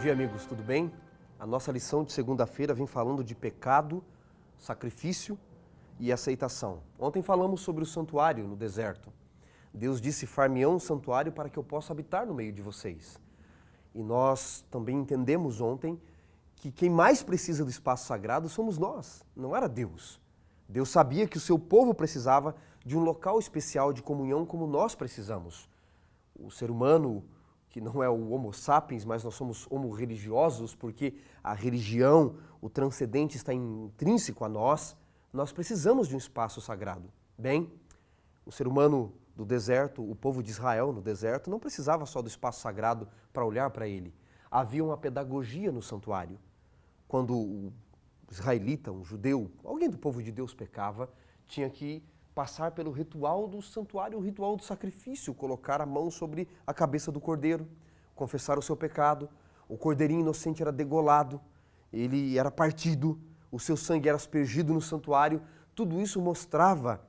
dia, amigos, tudo bem? A nossa lição de segunda-feira vem falando de pecado, sacrifício e aceitação. Ontem falamos sobre o santuário no deserto. Deus disse: far-me-ão um santuário para que eu possa habitar no meio de vocês. E nós também entendemos ontem que quem mais precisa do espaço sagrado somos nós, não era Deus. Deus sabia que o seu povo precisava de um local especial de comunhão como nós precisamos. O ser humano, que não é o Homo sapiens, mas nós somos homo-religiosos, porque a religião, o transcendente está intrínseco a nós precisamos de um espaço sagrado. Bem, o ser humano do deserto, o povo de Israel no deserto, não precisava só do espaço sagrado para olhar para ele. Havia uma pedagogia no santuário. Quando o israelita, um judeu, alguém do povo de Deus pecava, tinha que passar pelo ritual do santuário, o ritual do sacrifício, colocar a mão sobre a cabeça do cordeiro, confessar o seu pecado. O cordeirinho inocente era degolado, ele era partido, o seu sangue era aspergido no santuário. Tudo isso mostrava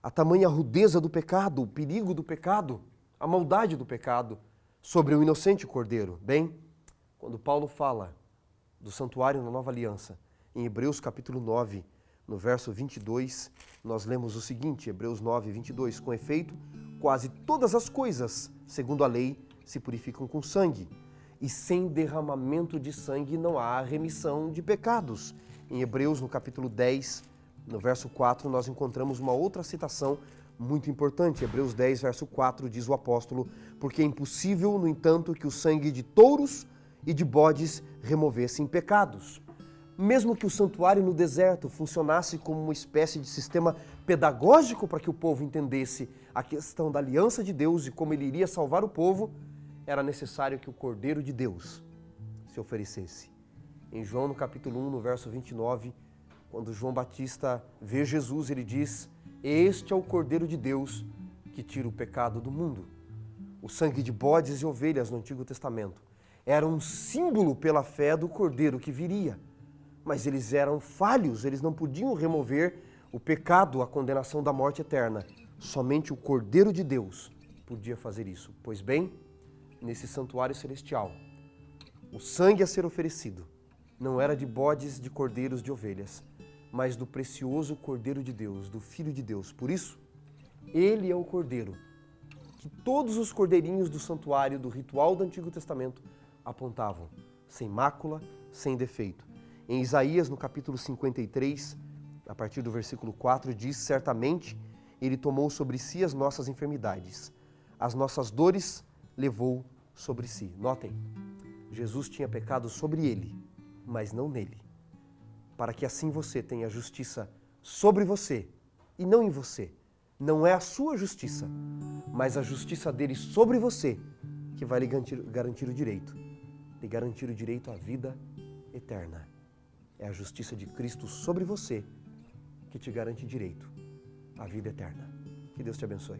a tamanha rudeza do pecado, o perigo do pecado, a maldade do pecado sobre o inocente cordeiro. Bem, quando Paulo fala do santuário na Nova Aliança, em Hebreus capítulo 9, no verso 22, nós lemos o seguinte, Hebreus 9, 22, com efeito, quase todas as coisas, segundo a lei, se purificam com sangue, e sem derramamento de sangue não há remissão de pecados. Em Hebreus, no capítulo 10, no verso 4, nós encontramos uma outra citação muito importante. Hebreus 10, verso 4, diz o apóstolo: porque é impossível, no entanto, que o sangue de touros e de bodes removessem pecados. Mesmo que o santuário no deserto funcionasse como uma espécie de sistema pedagógico para que o povo entendesse a questão da aliança de Deus e como ele iria salvar o povo, era necessário que o Cordeiro de Deus se oferecesse. Em João, no capítulo 1, no verso 29, quando João Batista vê Jesus, ele diz: este é o Cordeiro de Deus que tira o pecado do mundo. O sangue de bodes e ovelhas no Antigo Testamento era um símbolo pela fé do Cordeiro que viria. Mas eles eram falhos, eles não podiam remover o pecado, a condenação da morte eterna. Somente o Cordeiro de Deus podia fazer isso. Pois bem, nesse santuário celestial, o sangue a ser oferecido não era de bodes, de cordeiros, de ovelhas, mas do precioso Cordeiro de Deus, do Filho de Deus. Por isso, ele é o Cordeiro que todos os cordeirinhos do santuário, do ritual do Antigo Testamento, apontavam, sem mácula, sem defeito. Em Isaías, no capítulo 53, a partir do versículo 4, diz: certamente ele tomou sobre si as nossas enfermidades, as nossas dores levou sobre si. Notem, Jesus tinha pecado sobre ele, mas não nele, para que assim você tenha justiça sobre você e não em você. Não é a sua justiça, mas a justiça dele sobre você que vai lhe garantir o direito, lhe garantir o direito à vida eterna. É a justiça de Cristo sobre você que te garante direito à vida eterna. Que Deus te abençoe.